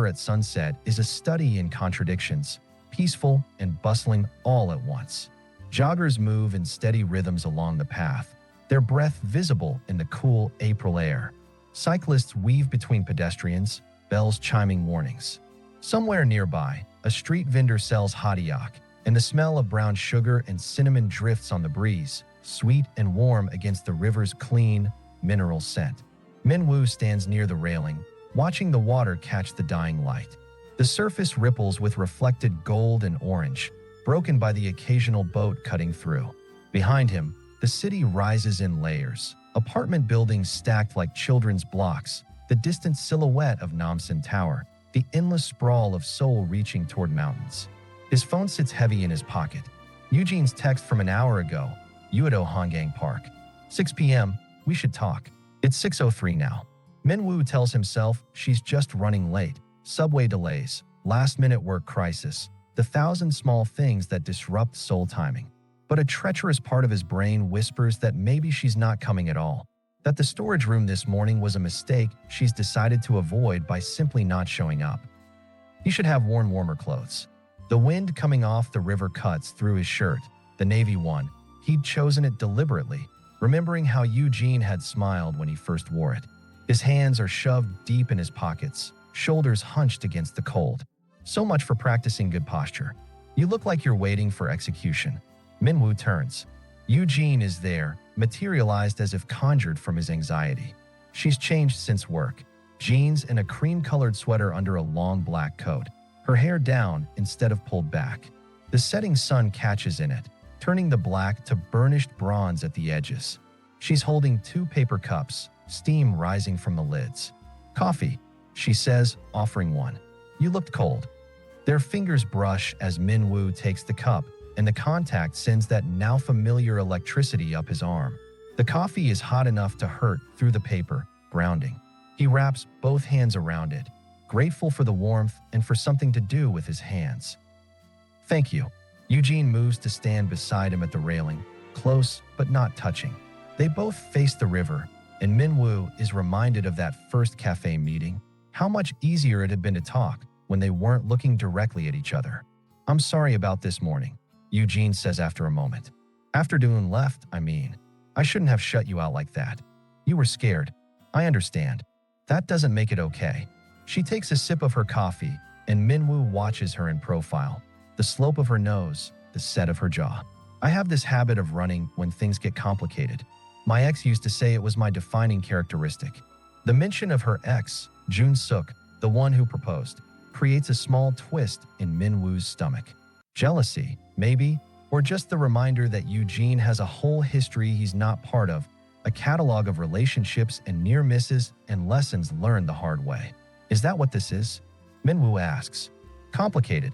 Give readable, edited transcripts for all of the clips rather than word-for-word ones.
at sunset is a study in contradictions, peaceful and bustling all at once. Joggers move in steady rhythms along the path, their breath visible in the cool April air. Cyclists weave between pedestrians, bells chiming warnings. Somewhere nearby, a street vendor sells hadiyak, and the smell of brown sugar and cinnamon drifts on the breeze, sweet and warm against the river's clean, mineral scent. Minwoo stands near the railing, watching the water catch the dying light. The surface ripples with reflected gold and orange, broken by the occasional boat cutting through. Behind him, the city rises in layers, apartment buildings stacked like children's blocks, the distant silhouette of Namsan Tower, the endless sprawl of Seoul reaching toward mountains. His phone sits heavy in his pocket. Yu-jin's text from an hour ago, Uedo Hangang Park. 6 p.m., we should talk. It's 6:03 now. Minwoo tells himself she's just running late. Subway delays, last-minute work crisis, the thousand small things that disrupt Seoul timing. But a treacherous part of his brain whispers that maybe she's not coming at all, that the storage room this morning was a mistake she's decided to avoid by simply not showing up. He should have worn warmer clothes. The wind coming off the river cuts through his shirt, the navy one. He'd chosen it deliberately, remembering how Yu-jin had smiled when he first wore it. His hands are shoved deep in his pockets, shoulders hunched against the cold. So much for practicing good posture. You look like you're waiting for execution. Minwoo turns. Yu-jin is there, materialized as if conjured from his anxiety. She's changed since work. Jeans and a cream-colored sweater under a long black coat. Her hair down instead of pulled back. The setting sun catches in it, turning the black to burnished bronze at the edges. She's holding 2 paper cups, steam rising from the lids. Coffee, she says, offering one. You looked cold. Their fingers brush as Minwoo takes the cup, and the contact sends that now familiar electricity up his arm. The coffee is hot enough to hurt through the paper, grounding. He wraps both hands around it, grateful for the warmth and for something to do with his hands. Thank you. Yu-jin moves to stand beside him at the railing, close but not touching. They both face the river, and Minwoo is reminded of that first cafe meeting, how much easier it had been to talk when they weren't looking directly at each other. I'm sorry about this morning, Yu-jin says after a moment. Afternoon left, I mean. I shouldn't have shut you out like that. You were scared. I understand. That doesn't make it okay. She takes a sip of her coffee, and Minwoo watches her in profile. The slope of her nose, the set of her jaw. I have this habit of running when things get complicated. My ex used to say it was my defining characteristic. The mention of her ex, Jun Suk, the one who proposed, creates a small twist in Minwoo's stomach. Jealousy, maybe, or just the reminder that Yu-jin has a whole history he's not part of, a catalog of relationships and near misses and lessons learned the hard way. Is that what this is? Minwoo asks. Complicated.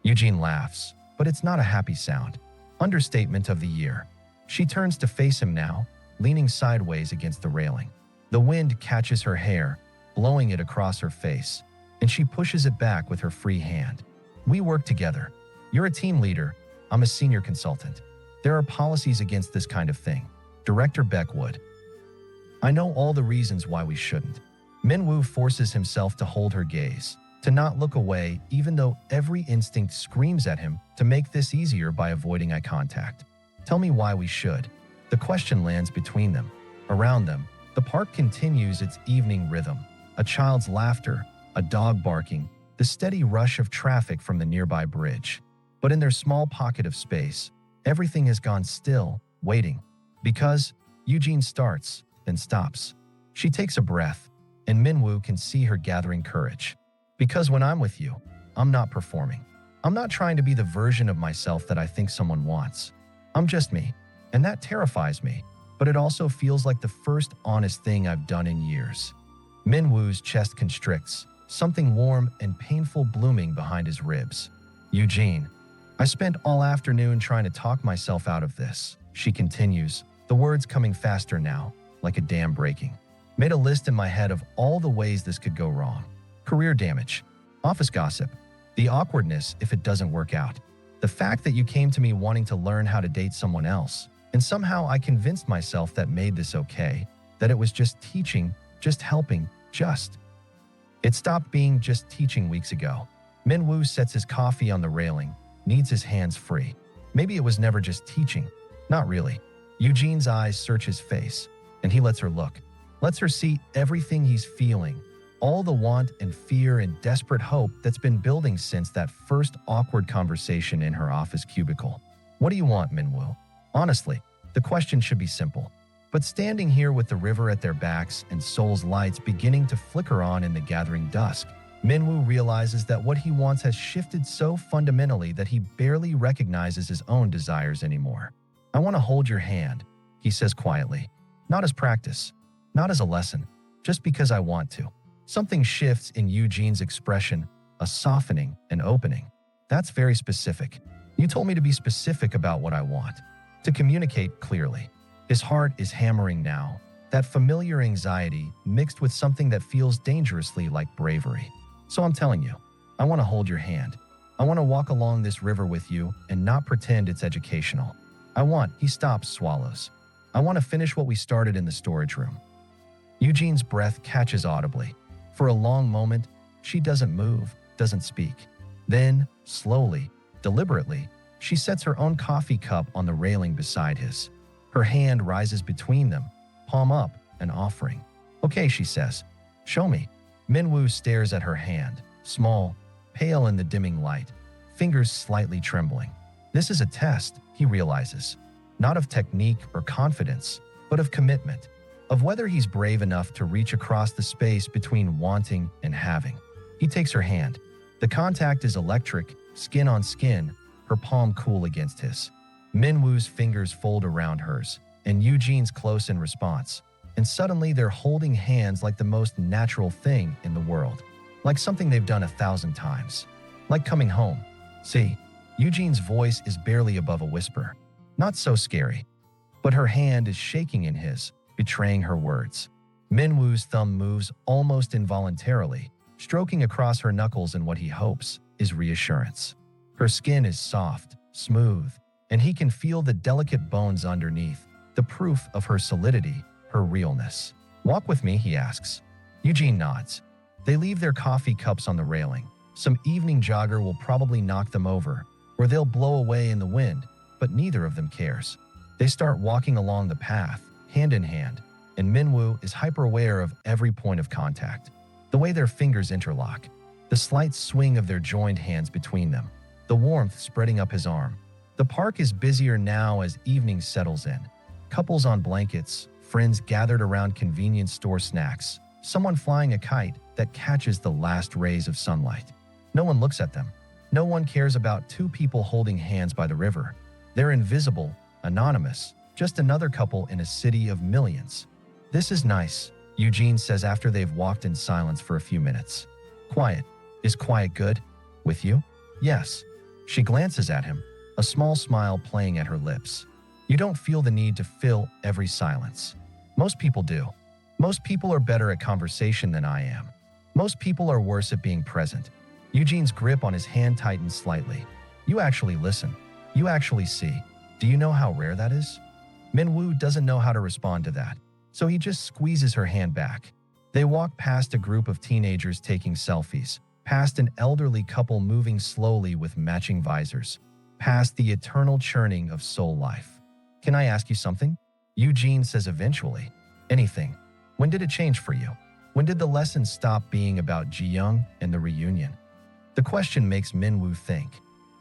Yu-jin laughs, but it's not a happy sound. Understatement of the year. She turns to face him now, leaning sideways against the railing. The wind catches her hair, blowing it across her face, and she pushes it back with her free hand. We work together. You're a team leader. I'm a senior consultant. There are policies against this kind of thing. Director Beckwood. I know all the reasons why we shouldn't. Minwoo forces himself to hold her gaze, to not look away even though every instinct screams at him to make this easier by avoiding eye contact. Tell me why we should. The question lands between them. Around them, the park continues its evening rhythm. A child's laughter, a dog barking, the steady rush of traffic from the nearby bridge. But in their small pocket of space, everything has gone still, waiting. Because Yu-jin starts, then stops. She takes a breath, and Minwoo can see her gathering courage. Because when I'm with you, I'm not performing. I'm not trying to be the version of myself that I think someone wants. I'm just me, and that terrifies me, but it also feels like the first honest thing I've done in years. Minwoo's chest constricts, something warm and painful blooming behind his ribs. Yu-jin, I spent all afternoon trying to talk myself out of this, she continues, the words coming faster now, like a dam breaking. Made a list in my head of all the ways this could go wrong. Career damage, office gossip, the awkwardness if it doesn't work out, the fact that you came to me wanting to learn how to date someone else, and somehow I convinced myself that made this okay, that it was just teaching, just helping, just. It stopped being just teaching weeks ago. Minwoo sets his coffee on the railing, needs his hands free. Maybe it was never just teaching. Not really. Yu-jin's eyes search his face, and he lets her look. Lets her see everything he's feeling. All the want and fear and desperate hope that's been building since that first awkward conversation in her office cubicle. What do you want, Minwoo? Honestly, the question should be simple. But standing here with the river at their backs and Seoul's lights beginning to flicker on in the gathering dusk, Minwoo realizes that what he wants has shifted so fundamentally that he barely recognizes his own desires anymore. I want to hold your hand, he says quietly. Not as practice, not as a lesson, just because I want to. Something shifts in Yu-jin's expression, a softening and opening. That's very specific. You told me to be specific about what I want, to communicate clearly. His heart is hammering now, that familiar anxiety mixed with something that feels dangerously like bravery. So I'm telling you, I want to hold your hand. I want to walk along this river with you and not pretend it's educational. He stops, swallows. I want to finish what we started in the storage room. Yu-jin's breath catches audibly. For a long moment, she doesn't move, doesn't speak. Then, slowly, deliberately, she sets her own coffee cup on the railing beside his. Her hand rises between them, palm up, an offering. Okay, she says. Show me. Minwoo stares at her hand, small, pale in the dimming light, fingers slightly trembling. This is a test, he realizes. Not of technique or confidence, but of commitment. Of whether he's brave enough to reach across the space between wanting and having. He takes her hand. The contact is electric, skin on skin, her palm cool against his. Minwoo's fingers fold around hers, and Yu-jin's close in response. And suddenly they're holding hands like the most natural thing in the world. Like something they've done 1,000 times. Like coming home. See, Yu-jin's voice is barely above a whisper. Not so scary. But her hand is shaking in his, betraying her words. Minwoo's thumb moves almost involuntarily, stroking across her knuckles in what he hopes is reassurance. Her skin is soft, smooth, and he can feel the delicate bones underneath, the proof of her solidity, her realness. Walk with me, he asks. Yu-jin nods. They leave their coffee cups on the railing. Some evening jogger will probably knock them over, or they'll blow away in the wind, but neither of them cares. They start walking along the path, hand in hand, and Minwoo is hyper-aware of every point of contact. The way their fingers interlock, the slight swing of their joined hands between them, the warmth spreading up his arm. The park is busier now as evening settles in. Couples on blankets, friends gathered around convenience store snacks, someone flying a kite that catches the last rays of sunlight. No one looks at them. No one cares about two people holding hands by the river. They're invisible, anonymous, just another couple in a city of millions. This is nice, Yu-jin says after they've walked in silence for a few minutes. Quiet. Is quiet good? With you? Yes. She glances at him, a small smile playing at her lips. You don't feel the need to fill every silence. Most people do. Most people are better at conversation than I am. Most people are worse at being present. Yu-jin's grip on his hand tightens slightly. You actually listen. You actually see. Do you know how rare that is? Minwoo doesn't know how to respond to that, so he just squeezes her hand back. They walk past a group of teenagers taking selfies, past an elderly couple moving slowly with matching visors, past the eternal churning of Seoul life. Can I ask you something? Yu-jin says eventually. Anything. When did it change for you? When did the lesson stop being about Ji-young and the reunion? The question makes Minwoo think.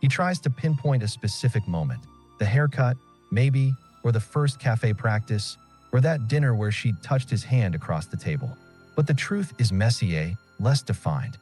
He tries to pinpoint a specific moment. The haircut, maybe, or the first cafe practice, or that dinner where she'd touched his hand across the table. But the truth is messier, less defined.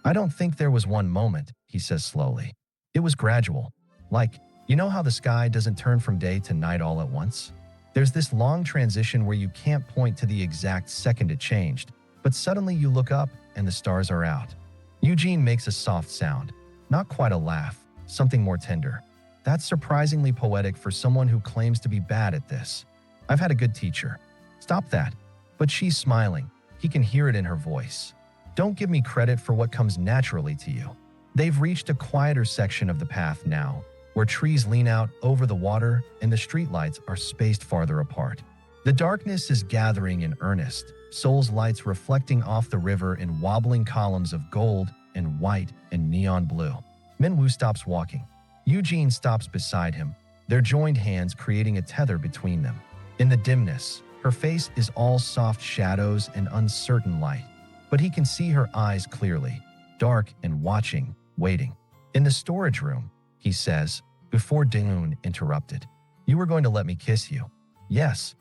I don't think there was one moment, he says slowly. It was gradual. Like, you know how the sky doesn't turn from day to night all at once? There's this long transition where you can't point to the exact second it changed, but suddenly you look up and the stars are out. Yu-jin makes a soft sound. Not quite a laugh, something more tender. That's surprisingly poetic for someone who claims to be bad at this. I've had a good teacher. Stop that. But she's smiling. He can hear it in her voice. Don't give me credit for what comes naturally to you. They've reached a quieter section of the path now, where trees lean out over the water and the streetlights are spaced farther apart. The darkness is gathering in earnest, Seoul's lights reflecting off the river in wobbling columns of gold and white and neon blue. Minwoo stops walking. Yu-jin stops beside him, their joined hands creating a tether between them. In the dimness, her face is all soft shadows and uncertain light, but he can see her eyes clearly, dark and watching, waiting. In the storage room, he says, before Daeun interrupted. You were going to let me kiss you. Yes.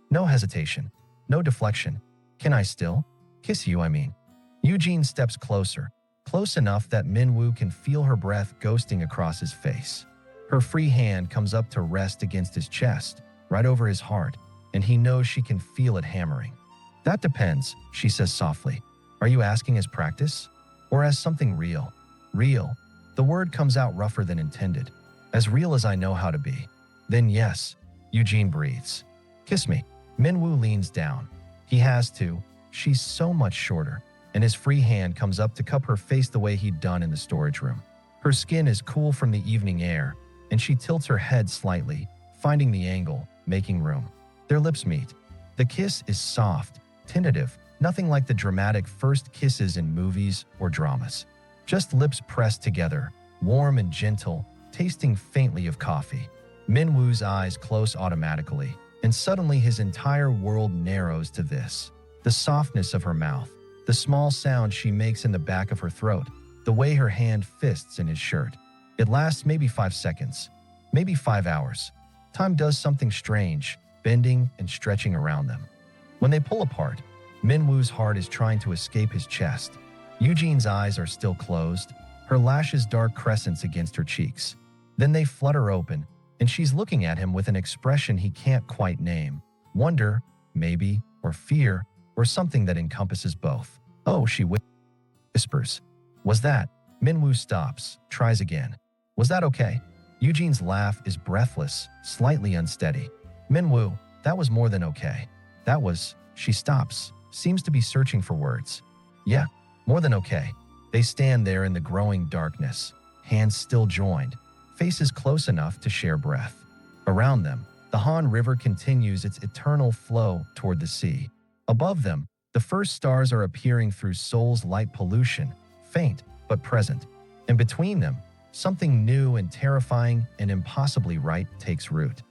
No hesitation. No deflection. Can I still? Kiss you, I mean. Yu-jin steps closer, close enough that Minwoo can feel her breath ghosting across his face. Her free hand comes up to rest against his chest, right over his heart, and he knows she can feel it hammering. That depends, she says softly. Are you asking as practice? Or as something real? Real. The word comes out rougher than intended. As real as I know how to be. Then yes, Yu-jin breathes. Kiss me. Minwoo leans down. He has to. She's so much shorter, and his free hand comes up to cup her face the way he'd done in the storage room. Her skin is cool from the evening air, and she tilts her head slightly, finding the angle, making room. Their lips meet. The kiss is soft, tentative, nothing like the dramatic first kisses in movies or dramas. Just lips pressed together, warm and gentle, tasting faintly of coffee. Minwoo's eyes close automatically, and suddenly his entire world narrows to this. The softness of her mouth, the small sound she makes in the back of her throat, the way her hand fists in his shirt. It lasts maybe 5 seconds, maybe 5 hours. Time does something strange, bending and stretching around them. When they pull apart, Minwoo's heart is trying to escape his chest. Yu-jin's eyes are still closed, her lashes dark crescents against her cheeks. Then they flutter open, and she's looking at him with an expression he can't quite name. Wonder, maybe, or fear, or something that encompasses both. Oh, she whispers. Was that? Minwoo stops, tries again. Was that okay? Yu-jin's laugh is breathless, slightly unsteady. Minwoo, that was more than okay. That was, she stops, seems to be searching for words. Yeah, more than okay. They stand there in the growing darkness, hands still joined, faces close enough to share breath. Around them, the Han River continues its eternal flow toward the sea. Above them, the first stars are appearing through Seoul's light pollution, faint but present. And between them, something new and terrifying and impossibly right takes root.